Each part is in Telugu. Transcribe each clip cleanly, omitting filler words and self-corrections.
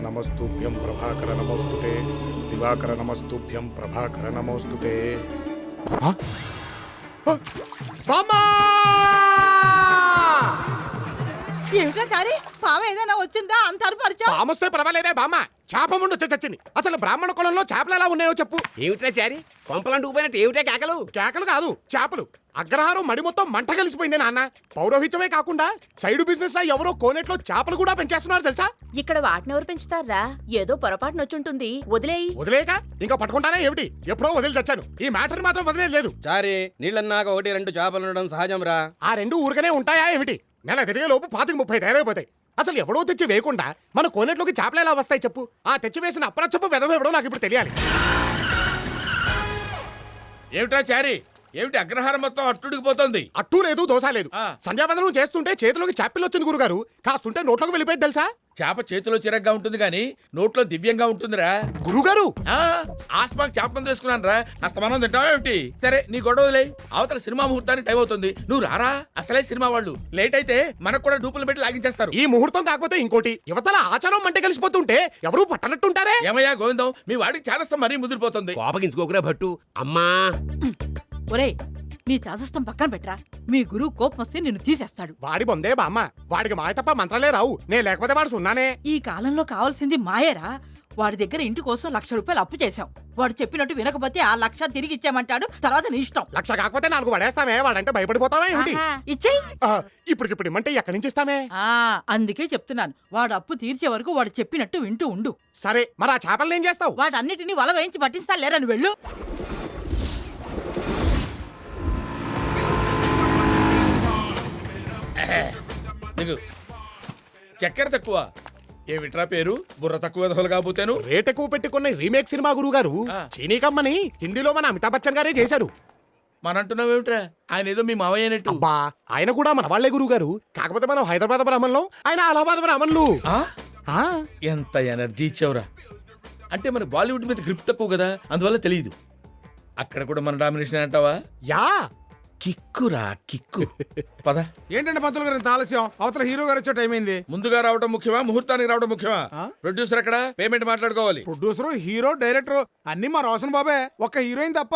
నమస్తుభ్యం ప్రభాకర నమోస్తుతే దివాకర నమస్తుభ్యం ప్రభాకర నమోస్తుతే. బామ్మా! ఏమిటా సారీ పాము ఏదైనా వచ్చిందా అంత అరుపరిచా? పామొస్తే పర్వాలేదే బామ్మ, చేప ముందు చచ్చింది. అసలు బ్రాహ్మణ కులంలో చేపలు ఎలా ఉన్నాయో చెప్పు. ఏమిట్రా చారి కొంపలంటుకుపోయినట్టు ఏమిటే కేకలు? కేకలు కాదు, చేపలు. అగ్రహారం మడి మొత్తం మంట కలిసిపోయింది నాన్న. పౌరోహిత్యమే కాకుండా సైడ్ బిజినెస్ లా ఎవరో కోనేట్లో చేపలు కూడా పెంచేస్తున్నారు తెలుసా? ఇక్కడ వాటినెవరు పెంచుతారా? ఏదో పొరపాటున వచ్చుంటుంది, వదిలేయి. వదిలేక ఇంకా పట్టుకుంటానే ఏమిటి? ఎప్పుడో వదిలి చచ్చాను. ఈ మ్యాటర్ మాత్రం వదిలేదు లేదు. చారి నీళ్ళన్నాక 1-2 చేపలు ఉండడం సహజం రా. ఆ రెండు ఊరికనే ఉంటాయా ఏమిటి? నెల తిరిగే లోపు 25-30 తయారైపోతాయి. అసలు ఎవడో తెచ్చి వేయకుండా మన కోనేట్లోకి చేపలు ఎలా వస్తాయి చెప్పు? ఆ తెచ్చి వేసిన అప్రచ్చపు వెధవ ఎవడో నాకు ఇప్పుడు తెలియాలి. ఏమిటా చారి, ఏమిటి అగ్రహారం మొత్తం అట్టుడికిపోతుంది? అట్టూ లేదు, దోశ లేదు. సంధ్యావందనం చేస్తుంటే చేతిలోకి చేపలు వచ్చింది గురుగారు. కాస్తుంటే నోట్లోకి వెళ్ళిపోయింది తెలుసా? చేప చేతిలో చిరగ్గా ఉంటుంది గాని నోట్లో దివ్యంగా ఉంటుందిరా గురుగారు. ఆస్మాక్ చేపలు తీసుకున్నాను రా. అస్తమానం తింటావేమిటి? సరే నీ గొడవలే. అవతల సినిమా ముహూర్తానికి టైం అవుతుంది, నువ్వు రారా. అసలే సినిమా వాళ్ళు లేట్ అయితే మనకు కూడా డూపులు పెట్టి లాగించేస్తారు. ఈ ముహూర్తం కాకపోతే ఇంకోటి. యువతల ఆచారం మంటే కలిసిపోతుంటే ఎవరూ పట్టనట్టుంటారే. ఏమయ్యా గోవిందం, మీ వాడికి చేదస్తం మరీ ముదిరిపోతుంది. కోపగించుకోకురా భట్టు. అమ్మా ఒరేయ్ నీ చాదస్తం పక్కన పెట్టరా. మీ గురువు కోపం వస్తే నిన్ను తీసేస్తాడు. వాడి బొందే బామ్మ, వాడికి మాయ తప్ప మంత్రాలే రావు. నేను లేకపోతే వాడు సున్నానే. ఈ కాలంలో కావాల్సింది మాయేరా. వాడి దగ్గర ఇంటి కోసం 1,00,000 రూపాయలు అప్పు చేశాం. వాడు చెప్పినట్టు వినకపోతే ఆ 1,00,000 తిరిగి ఇచ్చామంటాడు. తర్వాత నీ ఇష్టం. 1,00,000 కాకపోతే 4 పడేస్తామే. వాడంటే భయపడిపోతావా ఏమిటి? ఇచ్చేయి. ఇప్పటికిప్పుడు ఇమ్మంటే ఎక్కడి నుంచి ఇస్తామే? అందుకే చెప్తున్నాను, వాడు అప్పు తీర్చే వరకు వాడు చెప్పినట్టు వింటూ ఉండు. సరే, మరి ఆ చేపలను ఏం చేస్తావు? వాటన్నిటిని వల వేయించి పట్టిస్తా లేరని వెళ్ళు. నీకు చక్కెర తక్కువ. ఏమిట్రా పేరు? బుర్ర తక్కువ దోలు కాకపోతేను. రేట్ ఎక్కువ పెట్టుకున్న రీమేక్ సినిమా గురువు గారు చీనీ కమ్మని హిందీలో మన అమితాబ్ బచ్చన్ గారే చేశారు. మనంటున్నావేమిట్రా? ఆయన ఏదో మీ మావయ్య అయినట్టు. అబ్బా, ఆయన కూడా మన వాళ్లే గురువు గారు. కాకపోతే మనం హైదరాబాద్ బ్రాహ్మణులు, ఆయన అలహాబాద్ బ్రాహ్మణులు. ఎంత ఎనర్జీ ఇచ్చావురా. అంటే మన బాలీవుడ్ మీద గ్రిప్ తక్కువ కదా, అందువల్ల తెలియదు. అక్కడ కూడా మన డామినేషన్ అంటావా? యా, కిక్కురా కిక్కు. పద. ఏంటంటే పంతులు గారు ఇంత ఆలస్యం? అవతల హీరో గారు వచ్చే టైం అయింది. ముందుగా రావడం ముఖ్యమా, ముహూర్తానికి రావడం ముఖ్యమా? ప్రొడ్యూసర్ అక్కడ పేమెంట్ మాట్లాడుకోవాలి. ప్రొడ్యూసర్, హీరో, డైరెక్టర్ అన్ని మా రోషన్ బాబే. ఒక్క హీరోయిన్ తప్ప.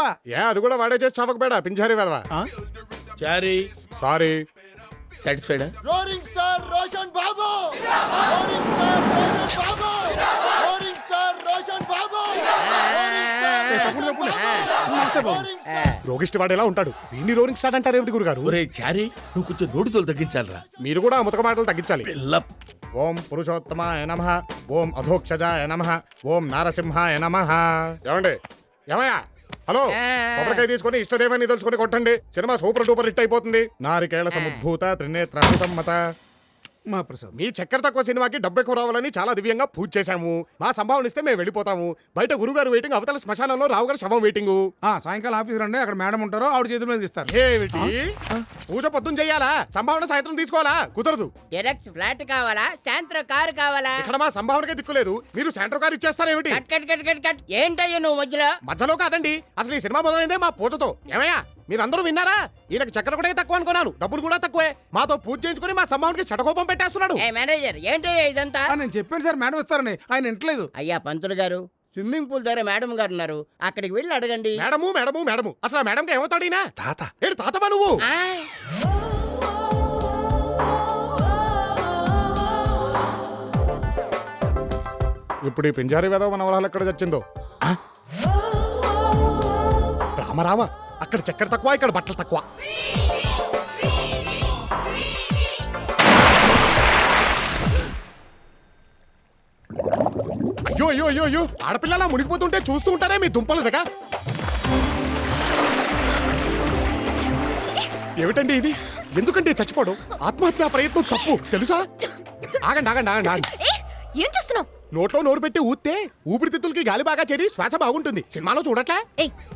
అది కూడా వాడే చేసి చావకపోయాడా పింజారీ వెధవా. చారీ సారీ. సాటిస్ఫైడా? రోరింగ్ స్టార్ రోషన్ బాబు, రోరింగ్ స్టార్ రోషన్ బాబు, రోరింగ్ స్టార్ రోషన్ బాబు, రోగిష్టి వాడు ఎలా ఉంటాడు? వీడిని రోరింగ్ స్టార్ అంటారు ఏమిటి గురుగారు? ఒరే చారీ, నువ్వు కొంచెం నోటితోలు తగ్గించాలరా. మీరు కూడా ముతక మాటలు తగ్గించాలి. పిల్ల ఓం పురుషోత్తమాయ నమః, ఓం అధోక్షజాయ నమః, ఓం నారసింహాయ నమః. ఏమండి? ఏమయ్యా? హలో, కొబ్బరికాయ తీసుకొని ఇష్టదేవాన్ని తలుచుకొని కొట్టండి. సినిమా సూపర్ డూపర్ హిట్ అయిపోతుంది. నారికేళ సముద్భూత త్రినేత్ర సమ్మత. మా ప్రసాద్, మీ చక్కెర తక్కువ సినిమాకి డబ్బు ఎక్కువ రావాలని చాలా దివ్యంగా పూజ చేశాము. మా సంభావన ఇస్తే మేము వెళ్ళిపోతాము. బయట గురుగారు వెయిటింగ్, అవతల శ్మశానంలో రావు గారు శవం వెయిటింగ్. సాయంకాలం ఆఫీస్ రండి, అక్కడ మేడం ఉంటారో ఆవిడ చేతుల మీద ఇస్తారు. ఏమిటి? పూజ పొద్దున చెయ్యాలా? సంభావన సాయంత్రం తీసుకోవాలా? కుదరదు. డైరెక్ట్ ఫ్లాట్ కావాలా, సాయంత్రం కారు కావాలా? ఇక్కడ మా సంభావనకే దిక్కులేదు. మీరు సెంటర్ కార్ ఇచ్చేస్తారేమిటి? Cut cut cut cut cut. ఏంటయ్యా నువ్వు మధ్యలో? మధ్యలో కాదండి, అసలు ఈ సినిమా మొదలైందే మా పూజతో. ఏమయ్యా, మీరందరూ విన్నారా? ఈయనకి చక్కెర కూడా తక్కువ అనుకున్నాను, డబ్బులు కూడా తక్కువే. మాతో పూజ చేయించుకుని మా సంభావనకి చటకోపం పెట్టేస్తున్నాడు. ఏ మేనేజర్, ఏంటయ్యా ఇదంతా? నేను చెప్పాను సార్, మేడం ఇస్తారని. ఆయన ఇంటలేదు. అయ్యా పంతులు గారు, స్విమ్మింగ్ పూల్ దగ్గర మేడం గారు ఉన్నారు, అక్కడికి వెళ్ళి అడగండి. మేడము మేడము మేడము, అసలు ఆ మేడంకి ఏమవుతాడు ఈయన? తాత. ఏంటి తాతవా నువ్వు? ఇప్పుడు ఈ పింజారీ వేదవ మన వరాలు ఎక్కడ చచ్చిందో. రామరామ, అక్కడ చక్కెర తక్కువ, ఇక్కడ బట్టలు తక్కువ. అయ్యో అయ్యో అయ్యో అయ్యో, ఆడపిల్లలా మునిగిపోతుంటే చూస్తూ ఉంటారే మీ దుంపలు దగ్గర. ఏమిటండి ఇది? ఎందుకంటే చచ్చిపోవడం ఆత్మహత్యా ప్రయత్నం తప్పు తెలుసా? ఆగండి ఆగండి ఆగండి ఆగండి. ఏం చూస్తున్నావు? నోట్లో నోరు పెట్టి ఊస్తే ఊపిరితిత్తులకి గాలి బాగా చేరి శ్వాస బాగుంటుంది. సినిమాలో చూడట్లే?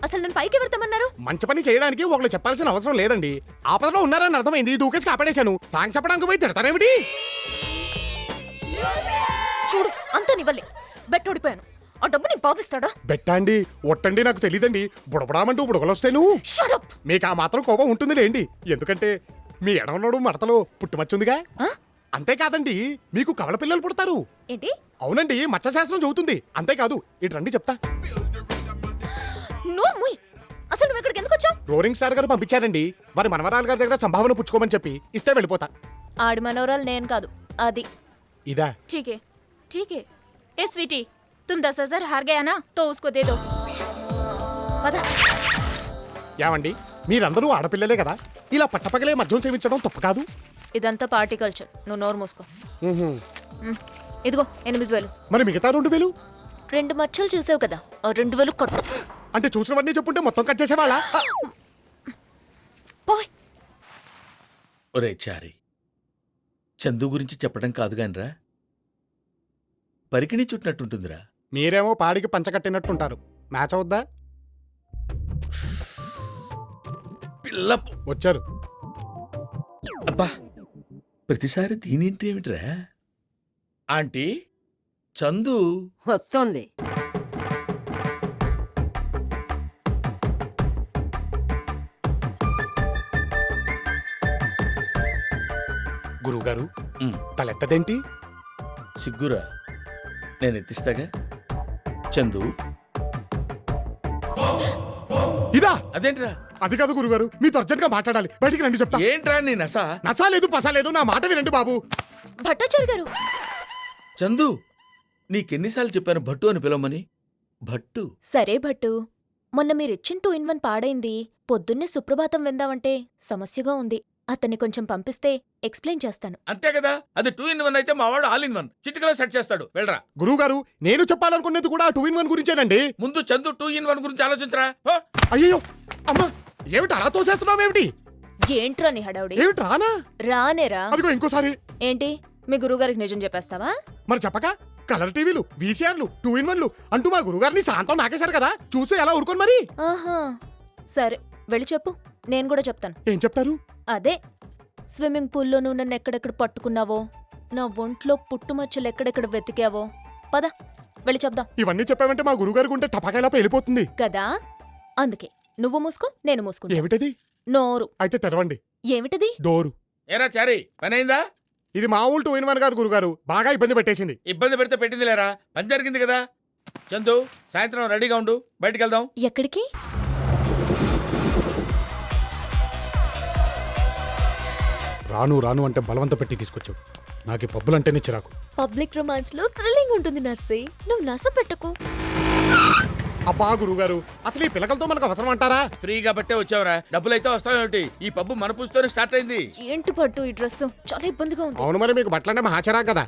అసలు నన్ను పైకి ఎవరుతామన్నారు? మంచి పని చేయడానికి ఒకళ్ళు చెప్పాల్సిన అవసరం లేదండి. ఆపదలో ఉన్నారని అర్థమైంది, దూకేసి కాపాడేశాను. థాంక్స్ చెప్పడానికి పోయి తిడతారేమిటి? చూడు, అంతా నివ్వలే. బెట్ ఓడిపోయాను. ఆ డబ్బు నీ పాపిస్తాడా? బెట్టా అండి, ఒట్టండి, నాకు తెలియదండి. బుడబడామంటూ బుడగలొస్తేను. మీకు ఆ మాత్రం కోపం ఉంటుంది లేండి. ఎందుకంటే మీ ఎడమనోడు మడతలో పుట్టుమచ్చుందిగా. అంతేకాదండి, మీకు కవల పిల్లలు పుడతారు. ఏంటి? అవునండి, మత్స్యశాస్త్రం చదువుతుంది. అంతేకాదు ఇటు రండి చెప్తా. నోరు మూయ్. అసలు నువ్వు ఇక్కడికి ఎందుకు వచ్చావు? రోలింగ్ స్టార్ గారు పంపించారండి. వారి మనవరాలు గారి దగ్గర సంభావన పుచ్చుకోమని చెప్పి ఇస్తే వెళ్ళిపోతా. ఆడి మనోరాలు నేను కాదు, అది. ఇదా? ठीक है ठीक है। ए स्वीटी, तुम 10,000 हार गया ना, तो उसको दे दो। పద. ఏమండి, మీరందరూ ఆడపిల్లలే కదా, ఇలా పట్టపగలే మద్యం సేవించడం తప్పు కాదు. ఇదంతా పార్టీ కల్చర్. నువ్వు నోరు మూసుకో. ఇదిగో 8,000. మరి మిగతా 2,000? 2 మచ్చలు చూసావు కదా, ఆ 2,000 కట్టు. అంటే చూసినవన్నీ చెప్పుంటే మొత్తం కట్ చేసేవాళ్ళ? పోయ్. ఒరే చారి, చందు గురించి చెప్పడం కాదు గానిరా, పరికిణి చుట్టినట్టుంటుందిరా. మీరేమో పాడికి పంచకట్టినట్టుంటారు. మ్యాచ్ అవుద్దా? పిల్ల వచ్చారు. అబ్బా, ప్రతిసారి దీనింటి ఏమిట్రా? ఆంటీ, చందు వస్తుంది. గురువుగారు, ఉమ్, తలెత్తదేంటి? సిగ్గురా, నేను ఎత్తిస్తాగా. చందు, ఇదా? అదేంట్రా? అది కాదు గురుగారు, మీతో అర్జెంట్ గా మాట్లాడాలి. బయటికి రండి చెప్తా. ఏంట్రా నీ నస? నసా లేదు పసా లేదు, నా మాట వినండి బాబు. భట్టాచారి గారు. చందు, నీకెన్నిసార్లు చెప్పాను భట్టు అని పిలవమని? భట్టు. సరే భట్టు, మొన్న మీరిచ్చిన 2-in-1 పాడైంది. పొద్దున్నే సుప్రభాతం విందామంటే సమస్యగా ఉంది. అతన్ని కొంచెం పంపిస్తే ఎక్స్ప్లెయిన్ చేస్తాను. అంతే కదా, అది 2-in-1 అయితే మా వాడు ఆల్-in-1 చిటికలో సెట్ చేస్తాడు. వెళ్ళరా. గురువుగారు, నేను చెప్పాలనుకునేది కూడా 2-in-1 గురించేనండి. ముందు చందు 2-in-1 గురించి ఆలోచించరా. హో! అయ్యో అమ్మా, ఏమిటి అలా తోసేస్తున్నావు? ఏమిటి ఏంట్రా నీ హడావుడి? ఏమిటి రానా? రానేరా. అదిగో ఇంకోసారి. ఏంటి, మీ గురువుగారికి నిజం చెప్పేస్తావా? మరి చెప్పక కలర్ టీవీలు, వీసీఆర్లు, 2-in-1లు అంటూ మా గురుగారిని శాంతం నాకేశారు కదా, చూస్తే ఎలా ఊరుకోను మరి? ఆహా, సరే వెళ్ళి చెప్పు, నేను కూడా చెప్తాను. ఏం చెప్తారు? అదే, స్విమ్మింగ్ పూల్లో నువ్వు నన్ను ఎక్కడెక్కడ పట్టుకున్నావో, నా ఒంట్లో పుట్టుమచ్చలు ఎక్కడెక్కడ వెతికావో, పద వెళ్ళి చెప్దాం. ఇవన్నీ చెప్పావంటే మా గురుగారికి ఉంటే టపాకాయలా వెళ్ళిపోతుంది కదా, అందుకే నువ్వు మూసుకో, నేను మూసుకుంటా. ఏమిటది? నోరు. అయితే తెరవండి. ఏమిటది? డోరు. ఏరా చారి, పని అయిందా? ఇది మామూలు 2-in-1 కాదు గురుగారు, బాగా ఇబ్బంది పెట్టేసింది. ఇబ్బంది పెడితే పెట్టింది లేరా, పని జరిగింది కదా. చందు, సాయంత్రం రెడీగా ఉండు, బయటికి వెళ్దాం. ఎక్కడికి? రాను రాను అంటే బలవంత పెట్టి తీసుకొచ్చావు. నాకు ఈ పబ్బులంటేనే చిరాకు. పబ్లిక్ రొమాన్స్ లో థ్రిల్లింగ్ ఉంటుంది నర్సి, నువ్వు నస పెట్టకు. అబ్బా గురుగారు, అసలు ఈ పిల్లకలతో మనకు అవసరం అంటారా? ఫ్రీగా బట్టే వచ్చావురా, డబ్బులైతే వస్తావేమిటి? ఈ పబ్బు మన పూస్తోనే స్టార్ట్ అయింది. ఏంటి పట్టు ఈ డ్రెస్ చాలా ఇబ్బందిగా ఉంది. అవును, మరి మీకు బట్టలంటే మహా చిరాకు కదా.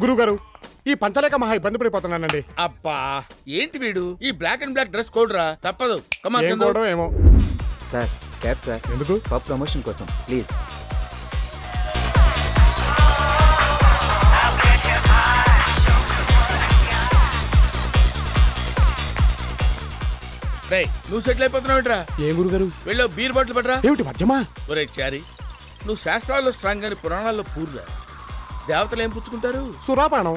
గురుగారు, ఈ పంచలేక మహా ఇబ్బంది పడిపోతున్నానండి. అబ్బా, ఏంటి వీడు ఈ black and black dress code రా, తప్పదు. కమా ఏం చందు. కోడో ఏమో. Sir, cab sir. ఎందుకు? పబ్ ప్రమోషన్ కోసం ప్లీజ్. రేయ్, నువ్వు సెటిల్ అయిపోతున్నావుట్రా. ఏం గురుగారు? వెళ్ళో బీర్ బాటిల్ పట్టరా. ఏమిటి మధ్యమా? ఒరే చారి, నువ్వు శాస్త్రాల్లో స్ట్రాంగ్ అని పురాణాల్లో పూర్రా. దేవతలు ఏం పుచ్చుకుంటారు? సురాపానం.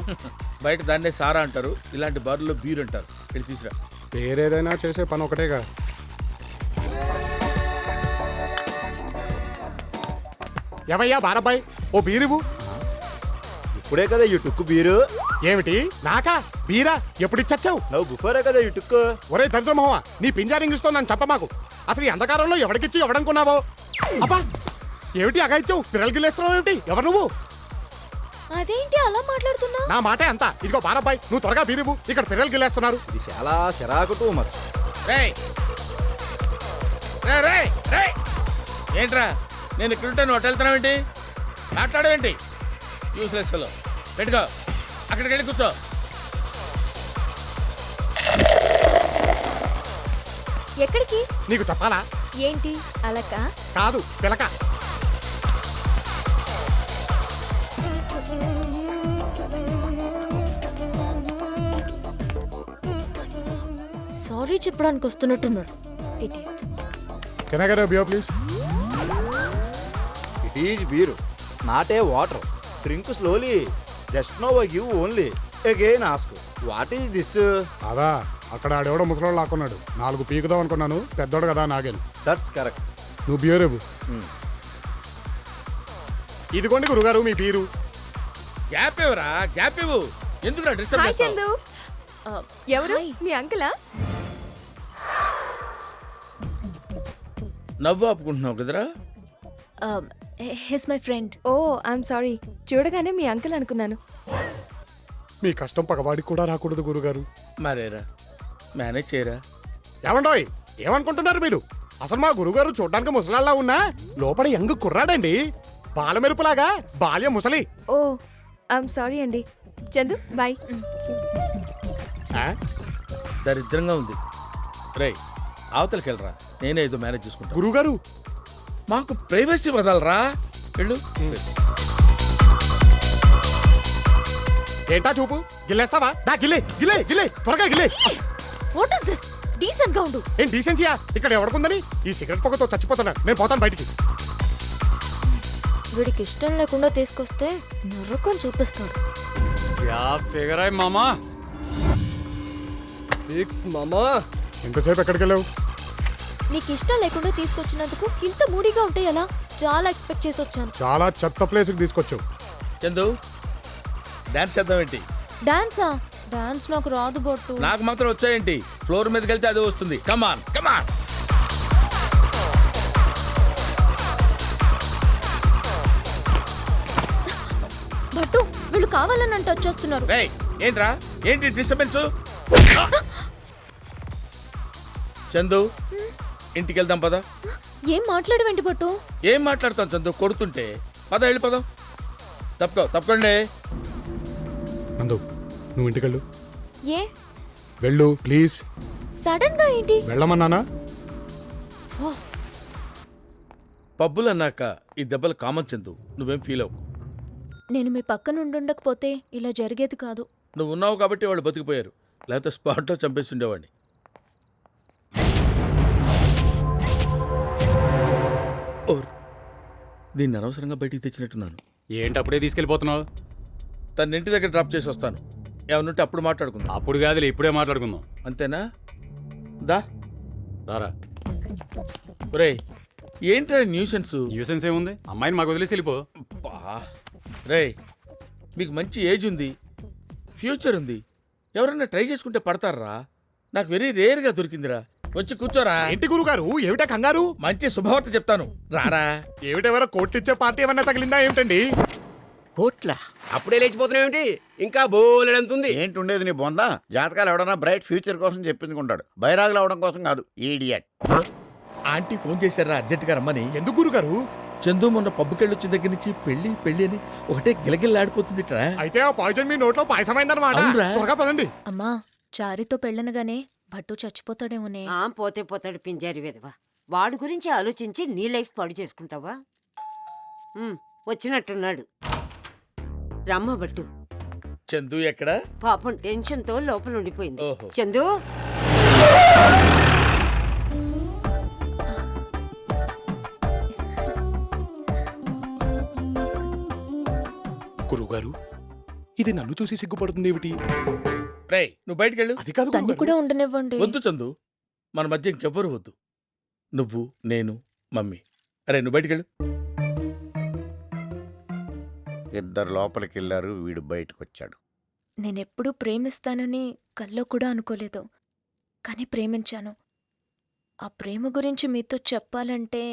బయట దాన్నే సారా అంటారు, ఇలాంటి బార్లో బీర్ అంటారు. వెళ్ళి తీసురా. పేరేదైనా చేసే పని ఒకటేగా. ఏమయ్యా బారబ్బాయ్, ఓ బీరువు. ఇప్పుడే కదా ఈ టుక్కు బీరు. ఏమిటి నాకా బీరా? ఎప్పుడు ఇచ్చచ్చావు? నువ్వు బిఫోరే కదా ఈ టుక్కు. ఒరే దరిద్రమోహ, నీ పింజారి ఇంగ్లీష్తో నన్ను చెప్పమాకు. అసలు ఈ అంధకారంలో ఎవడికిచ్చి ఎవడనుకున్నావో? అబ్బా, ఏమిటి అగాయిచ్చావు? పిల్లలు గిల్లేస్తున్నావు ఏమిటి? ఎవరు నువ్వు? అదేంటి అలా మాట్లాడుతున్నా? నా మాటే అంతా. ఇదిగో బారబ్బాయ్, నువ్వు త్వరగా బీరువు, ఇక్కడ పిల్లలు గిల్లేస్తున్నారు. ఇది చాలా చిరాకు టూ మచ్. రేయ్ రేయ్ రేయ్ రేయ్, ఏంట్రా నేను ఇక్కడుంటే నువ్వు అటు వెళ్తున్నావేంటి? మాట్లాడవేంటి? Useless fellow. పెట్టుకో, అక్కడికి వెళ్ళి కూర్చో. ఎక్కడికి? నీకు చెప్పాలా? ఏంటి అలక? కాదు, పిలక. సారీ చెప్పడానికి వస్తున్నట్టున్నాడు. Can I get a beer please? It is beer, not a water. Drink slowly. Just no I give only. Again ask what is this? అదా, అక్కడ ఆడెవడో ముసలోడు లాక్కున్నాడు. 4 పీకుదాం అనుకున్నాను, పెద్దోడు కదా నాగేను. That's correct. నువ్వు బియర్ ఇవ్వు. ఇదిగోండి గురుగారు మీ బీరు. గ్యాప్ ఇవ్వరా, గ్యాప్ ఇవ్వు. ఎందుకు డిస్టర్బ్ హాయ్ చేస్తావు? చందు. ఎవరు మీ అంకులా? నవ్వు ఆపుకుంటున్నావు కదరా? He's my friend. Oh I'm sorry, చూడగానే మీ అంకుల్ అనుకున్నాను. మీ కష్టం పగవాడికి కూడా రాకూడదు గురుగారు. మరేరా మేనేజ్ చేయరా. ఏమండోయ్, ఏమనుకుంటున్నారు మీరు? అసలు మా గురుగారు చూడ్డానికి ముసలాళ్ళ ఉన్నా లోపల యంగ్ కుర్రాడండి. బాలమెరుపులాగా బాల్య ముసలి. ఓ ఐఎమ్ సారీ అండి. చందు బాయ్. ఆ? దరిద్రంగా ఉంది. రేయ్ అవతలకి వెళ్ళరా, నేనే ఏదో మేనేజ్ చేసుకుంటా. గురుగారు మాకు ప్రైవసీ వదలరా. వెళ్ళు. ఏంటా చూపు? గిల్లేస్తావా? దా గిల్లే గిల్లే గిల్లే త్వరగా గిల్లే. What is this? డీసెంట్ గా ఉండు. ఏం డీసెన్సీయా? ఇక్కడ ఎవడుకుందని ఈ సిగరెట్ పొగతో చచ్చిపోతున్నా. నేను పోతాను బయటికి. వీడికి ఇష్టం లేకుండా తీసుకొస్తే నరకం చూపిస్తాడు. ఎంతసేపు ఎక్కడికి వెళ్ళావు? నీకు ఇష్టం లేకుండా తీసుకొచ్చినందుకు ఇంత మూడీగా ఉంటే ఎలా? చాలా ఎక్స్పెక్ట్ చేసి వచ్చాను. చాలా చెత్త ప్లేస్కి తీసుకొచ్చావు. చందు డాన్స్ చేద్దాం ఏంటి? డాన్సా? డాన్స్ నాకు రాదు బొట్టు. నాకు మాత్రం వచ్చాయేంటి? ఫ్లోర్ మీదకి వెళ్తే అదే వస్తుంది. కమాన్ కమాన్. బట్టు వీళ్ళు కావాలని నన్ను టచ్ చేస్తున్నారు. రేయ్ ఏంట్రా, ఏంటి డిస్టర్బెన్స్? చందు ఇంటికి వెళ్దాం పద. ఏం మాట్లాడవేంటి బట్టు? ఏం మాట్లాడతాం చందు, కొడుతుంటే. పద వెళ్ళిపోదాం. తప్పకండి. నందు నువ్వు ఇంటికెళ్ళు. ఏ వెళ్ళు ప్లీజ్. సడన్ గా ఏంటి? వెళ్ళమన్నానా? పబ్బులు అన్నాక ఈ దెబ్బలు కామన్ చందు, నువ్వేం ఫీల్ అవ్వకు. నేను మీ పక్కన ఉండుండకపోతే ఇలా జరిగేది కాదు. నువ్వు ఉన్నావు కాబట్టి వాళ్ళు బతికిపోయారు, లేకపోతే స్పాట్లో చంపేసి ఉండేవాడిని. దీన్ని అనవసరంగా బయటికి తెచ్చినట్టున్నాను. ఏంటి అప్పుడే తీసుకెళ్ళిపోతున్నావు? తన ఇంటి దగ్గర డ్రాప్ చేసి వస్తాను. ఏమన్నుంటే అప్పుడు మాట్లాడుకుందాం. అప్పుడు కాదులే, ఇప్పుడే మాట్లాడుకుందాం. అంతేనా? దా రారా. ఒరేయ్ ఏంట్రా న్యూసెన్స్? న్యూసెన్స్ ఏముంది? అమ్మాయిని మాకు వదిలేసి వెళ్ళిపో. రేయ్ మీకు మంచి ఏజ్ ఉంది, ఫ్యూచర్ ఉంది. ఎవరన్నా ట్రై చేసుకుంటే పడతారా? నాకు వెరీ రేర్గా దొరికిందిరా. వచ్చి కూర్చోరా. ఏంటి గురుగారు, ఏమిటా కంగారు? మంచి శుభవార్త చెప్తాను, రారా. ఏమిటెవరో కోట్లు ఇచ్చే పార్టీ ఏమన్నా తగిలిందా ఏమిటండి? కోట్ల అప్పుడే లేచిపోతున్నావు ఏంటి? ఇంకా బోలెడంతుంది. ఏంటి ఉండేది నీ బొందా? జాతకాలు ఎవడన్నా బ్రైట్ ఫ్యూచర్ కోసం చెప్పించుకుంటాడు, బైరాగులు అవడం కోసం కాదు. ఈడియట్. ఆంటీ ఫోన్ చేశారా అర్జెంట్గా రమ్మని? ఎందుకు గురుగారు? చందు మొన్న పబ్బుకెళ్ళొచ్చిన దగ్గర నుంచి పెళ్లి పెళ్లి అని ఒకటే గిలగిల్లాడిపోతుంది. అయితే ఆ పాయిజన్ మీ నోట్లో పాయసమైందన్నమాట. అవునురా. త్వరగా పదండి. అమ్మా చారితో పెళ్ళనగానే భట్టు చచ్చిపోతాడేమోనే. పోతే పింజారి విధవా. వాడి గురించి ఆలోచించి నీ లైఫ్ పాడు చేసుకుంటావా? వచ్చినట్టున్నాడు. రమ్మ బట్టు. చందు ఎక్కడా? పాపం టెన్షన్ తో లోపల ఉండిపోయింది. ఓహో. చందు గురుగారు ఇది నన్ను చూసి సిగ్గుపడుతుంది ఏమిటి? రేయ్ నువ్వు బయటకెళ్ళు. అది కాదు తన్ని కూడా ఉండనివ్వండి. వద్దు చందు, మన మధ్య ఇంకెవ్వరు వద్దు. నువ్వు, నేను, మమ్మీ. అరే నువ్వు బయటకెళ్ళు. ఇద్దరు లోపలికి వెళ్ళారు, వీడు బయటకు వచ్చాడు. నేనెప్పుడూ ప్రేమిస్తానని కల్లో కూడా అనుకోలేదు, కానీ ప్రేమించాను. ఆ ప్రేమ గురించి మీతో చెప్పాలంటే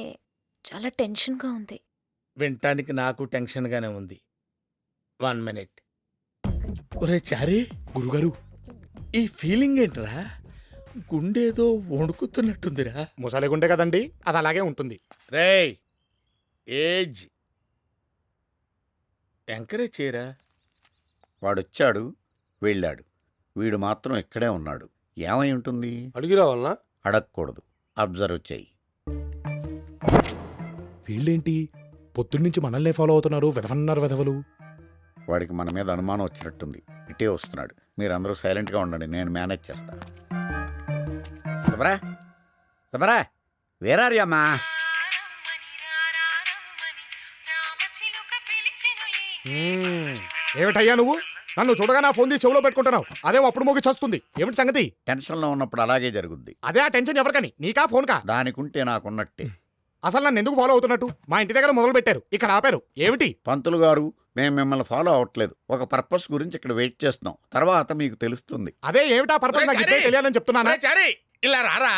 చాలా టెన్షన్గా ఉంది. వినటానికి నాకు టెన్షన్గానే ఉంది. 1 minute. ఒరే చారీ, గురుగారు ఈ ఫీలింగ్ ఏంట్రా? గుండేదో వణుకుతున్నట్టుందిరా. ముసలి గుండె కదండి, అది అలాగే ఉంటుంది. రేయ్ ఏజ్ ఎంకరేజ్ చేయరా. వాడొచ్చాడు, వెళ్ళాడు. వీడు మాత్రం ఇక్కడే ఉన్నాడు. ఏమై ఉంటుంది? అడిగిరావాలనా? అడగకూడదు, అబ్జర్వ్ చెయ్యి. వీళ్ళేంటి పొద్దున్నుంచి మనల్నే ఫాలో అవుతున్నారు? వెధవన్నారు వెధవలు. వాడికి మన మీద అనుమానం వచ్చినట్టుంది, ఇటే వస్తున్నాడు. మీరందరూ సైలెంట్గా ఉండండి, నేను మేనేజ్ చేస్తా. శుభ్రా వేరారియమ్మా. ఏమిటయ్యా నువ్వు? నన్ను చూడగా నా ఫోన్ తీసి చెవులో పెట్టుకుంటున్నావు. అదే అప్పుడు మోగి చస్తుంది. ఏమిటి సంగతి? టెన్షన్లో ఉన్నప్పుడు అలాగే జరుగుద్ది. అదే ఆ టెన్షన్ ఎవరికని, నీకా ఫోన్ కా? దానికుంటే నాకున్నట్టే. అసలు నన్ను ఎందుకు ఫాలో అవుతున్నట్టు? మా ఇంటి దగ్గర మొదలు పెట్టారు, ఇక్కడ ఆపారు. ఏమిటి? పంతులు గారు మేము మిమ్మల్ని ఫాలో అవ్వట్లేదు. ఒక పర్పస్ గురించి ఇక్కడ వెయిట్ చేస్తున్నాం. తర్వాత మీకు తెలుస్తుంది. అదే ఏమిటా పర్పస్ నాకు ఇప్పుడే తెలియాలని చెప్తున్నానా? ఒరేయ్ చారి, ఇలా రారా.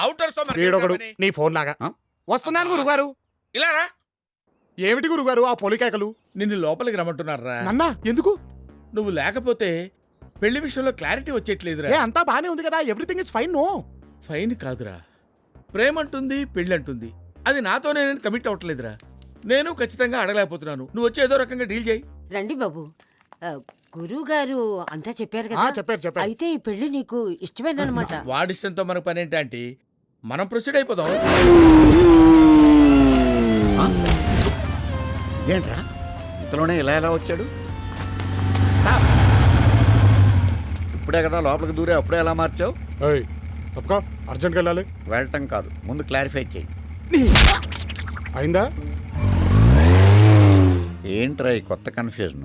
అవుటర్స్ తో మనకి వీడొకడు ఏంటి పని? నీ ఫోన్ లాగా ఆ? వస్తున్నాను గురుగారు. ఇలా రా. ఏమిటి గురుగారు ఆ పొలికేకలు? నిన్ను లోపలికి రమ్మంటున్నారా? నన్నా ఎందుకు? నువ్వు లేకపోతే పెళ్లి విషయంలో క్లారిటీ వచ్చేట్లేదురా. ఏ అంతా బానే ఉంది కదా, everything is fine. No fine కాదురా, ప్రేమంటుంది పెళ్ళంటుంది. అది నాతోనే నేను కమిట్ అవ్వట్లేదురా. నేను ఖచ్చితంగా అడగలేకపోతున్నాను. నువ్వు వచ్చి ఏదో రకంగా డీల్ చేయి. రండి బాబు. గురువు గారు అంతా చెప్పారు ఆ, చెప్పారు. అయితే ఈ పెళ్లి నీకు ఇష్టమేనమాట. వాడిష్టంతో మనకు పని ఏంటంటే మనం ప్రొసీడ్ అయిపోదాం. ఏంట్రా ఇంతలోనే ఇలా ఎలా వచ్చాడు? ఇప్పుడే కదా లోపలికి దూరే, అప్పుడే ఎలా మార్చావు? ఏయ్ తప్పక అర్జెంట్గా వెళ్ళాలి. వెళ్ళటం కాదు, ముందు క్లారిఫై చేయి. అయిందా? ఏంట్రా ఈ కొత్త కన్ఫ్యూజన్?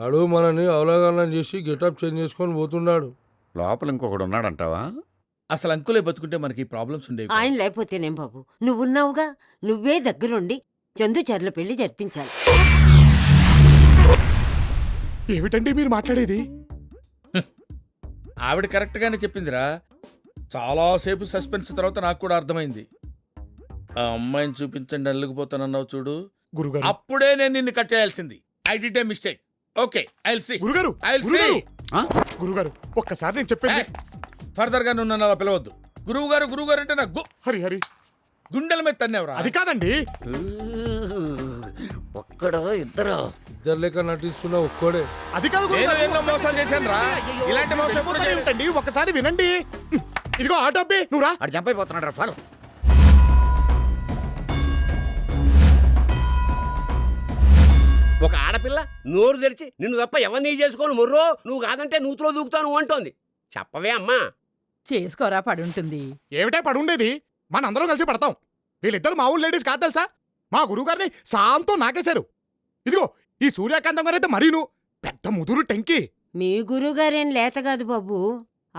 అడు మనని అవగాహన చేసి గెటప్ చేంజ్ చేసుకొని పోతున్నాడు. లోపల ఇంకొకడు ఉన్నాడంటావా? అసలు అంకులే బతుకుంటే మనకి ప్రాబ్లమ్స్ ఉండేవి. ఆయన లేకపోతేనేం బాబు, నువ్వున్నావుగా, నువ్వే దగ్గరుండి చందుచర్ల పెళ్లి జరిపించాలి. ఏమిటండి మీరు మాట్లాడేది? ఆవిడ కరెక్ట్ గానే చెప్పిందిరా. చాలాసేపు సస్పెన్స్ తర్వాత నాకు కూడా అర్థమైంది. ఆ అమ్మాయిని చూపించండి అల్లుకుపోతానన్నావు చూడు, గురుగారు అప్పుడే నేను నిన్ను కట్ చేయాల్సింది. I did a mistake. Okay, I'll see. గురుగారు ఐల్ సీ. గురుగారు గురుగారు ఒక్కసారి నేను చెప్పేది. ఫర్దర్ గా నువ్వు నన్ను అలా పిలవద్దు. గురువు గారు అంటే నాకు హరి హరి గుండెల మీద తన్నేవరా. అది కాదండి. ఒక్కడో ఇద్దరు ఇద్దరు లెక్క నటిస్తున్న ఒక్కడే. అది కాదు నేను గురుగారు. ఎన్నో మోసాలు చేశాను రా. ఇలాంటి మోసం ఎప్పుడు చేయలేదు. ఏమిటండి? ఒక్కసారి వినండి. ఇదిగో ఆటో అబ్బి, నువ్వు రా. అటు జంప్ అయిపోతున్నాడు రా. ఫాలో. ఒక ఆడపిల్ల నోరు తెరిచి నిన్ను తప్ప ఎవరిని చేసుకోను మొర్రో, నువ్వు కాదంటే నూతులో దూకుతాను అంటోంది. చెప్పవే అమ్మా. చేసుకోరా పడుంటుంది. ఏమిటే పడుండేది? మనందరం కలిసి పడతాం. వీళ్ళిద్దరు మా ఊరు లేడీస్ కాదు తెలుసా? మా గురువు గారిని సాంతో నాకేశారు. ఇదిగో ఈ సూర్యకాంతం గారు అయితే మరీను పెద్ద ముదురు టెంకి. మీ గురువుగారేం లేత కాదు బాబు,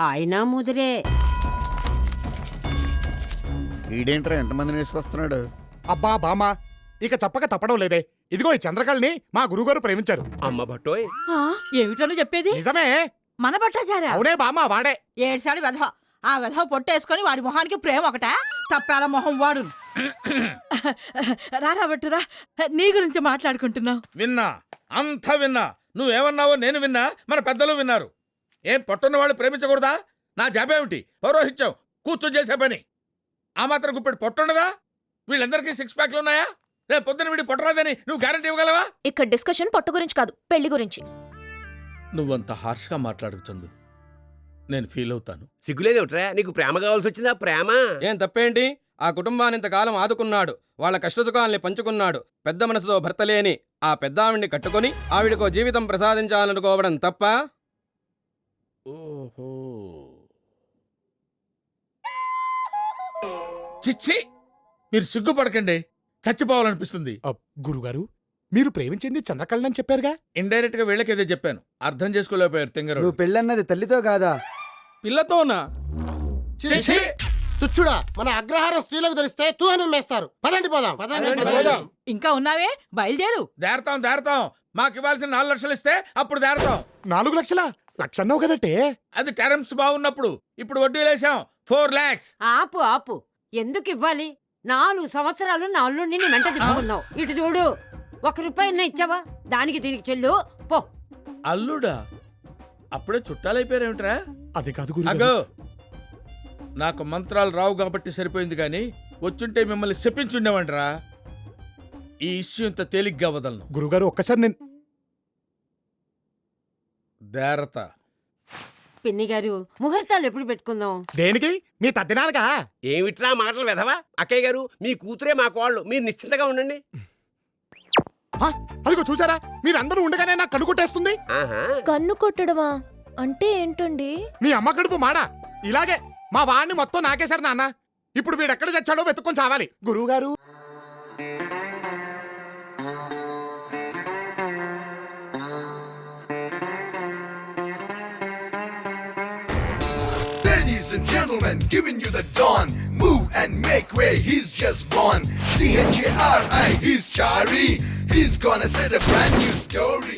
ఆయన ముదిరే. ఈడేంట్రా ఎంతమందిని వేసుకొస్తున్నాడు? అబ్బా బామా, ఇక చెప్పక తప్పడం లేదే. ఇదిగో ఈ చంద్రకళని మా గురువుగారు ప్రేమించారు. అమ్మ బట్టోయ్, ఏమిటో చెప్పేది? నిజమే. మన బట్టాచారా? అవునే బామా, వాడే. ఏడ్చాడు వెధవ. ఆ వెధవ పొట్టేసుకొని వాడి మొహానికి ప్రేమ ఒకట, తప్పాల మొహం వాడు. రారా బట్టురా, నీ గురించి మాట్లాడుకుంటున్నావు. విన్నా, అంతా విన్నా. నువ్వేమన్నావో నేను విన్నా, మన పెద్దలు విన్నారు. ఏం పొట్టున్న వాళ్ళు ప్రేమించకూడదా? నా జాబేమిటి? పౌరోహిత్యం, కూర్చొని చేసే పని. ఆ మాత్రం గుప్పెడు పొట్టుండదా? వీళ్ళందరికీ 6 ప్యాక్లు ఉన్నాయా? రేపు పొద్దున వీడి పొట్టరాదని నువ్వు గ్యారంటీ ఇవ్వగలవా? ఇక్కడ డిస్కషన్ పొట్టు గురించి కాదు, పెళ్లి గురించి. నువ్వంత హార్ష్గా మాట్లాడకు చందు, నేను ఫీల్ అవుతాను. సిగ్గులేదేమిట్రా? నీకు ప్రేమ కావాల్సి వచ్చిందా? ప్రేమ ఏం తప్పేంటి? ఆ కుటుంబాన్ని ఇంతకాలం ఆదుకున్నాడు, వాళ్ళ కష్టసుఖాల్ని పంచుకున్నాడు. పెద్ద మనసుతో భర్త లేని ఆ పెద్ద ఆవిడ్ని కట్టుకొని ఆవిడకో జీవితం ప్రసాదించాలనుకోవడం తప్ప? ఓహో, చిచ్చి, మీరు సిగ్గుపడకండి. చచ్చిపోవాలనిపిస్తుంది. గురుగారు మీరు ప్రేమించింది చంద్రకళని చెప్పారుగా. ఇండైరెక్ట్ గా వీళ్ళకేదే చెప్పాను, అర్థం చేసుకోలేకపోయారు తింగరు. నువ్వు పెళ్ళన్నది తల్లితో కాదా, పిల్లతోనా? తుచ్చుడా, మన అగ్రహార స్త్రీలకు తెలిస్తే తూ అని మేస్తారు. పదండి పోదాం. ఇంకా ఉన్నావే, బయలుదేరు. దేరతాం. మాకు ఇవ్వాల్సిన 4 లక్షలు ఇస్తే అప్పుడు దేరతాం. 4 లక్షల లక్షన్నావు కదటే. అది టర్మ్స్ బాగున్నప్పుడు. ఇప్పుడు వడ్డీ లేసాం 4 lakhs. ఆపు. ఎందుకు ఇవ్వాలి? 4 సంవత్సరాలు నా అల్లుడిని నీ వెంట తిప్పుకున్నావు. ఇటు చూడు, 1 రూపాయి ఇచ్చావా? దానికి దీనికి చెల్లు పో. అల్లుడా? అప్పుడే చుట్టాలైపోయారేమిట్రా? అది కాదు గురుగారు. అగో, నాకు మంత్రాలు రావు కాబట్టి సరిపోయింది, కానీ వచ్చుంటే మిమ్మల్ని చెప్పించుండేవంట్రా. ఈ ఇష్యూ ఇంత తేలిగ్గా వదలను. గురుగారు ఒక్కసారి నేను దేరత. పిన్ని గారు, ముహూర్తాలు ఎప్పుడు పెట్టుకుందాం? దేనికి? మీ తద్దినాలుగా? ఏమిట్రా మాటలు వెధవా? అక్కయ్య గారు, మీ కూతురే మా కోళ్ళు, మీరు నిశ్చింతగా ఉండండి. అదిగో చూసారా, మీరందరూ ఉండగానే నాకు కన్ను కొట్టేస్తుంది. కన్ను కొట్టడమా అంటే ఏంటండి? మీ అమ్మ కడుపు మాడా. ఇలాగే మా వాడిని మొత్తం నాకేశారు నాన్న. ఇప్పుడు వీడెక్కడ చచ్చాడో వెతుక్కొని చావాలి. గురువుగారు Ladies and gentlemen, giving you the dawn. Move and make way, he's just born. C-H-A-R-I, he's Chari. He's gonna set a brand new story.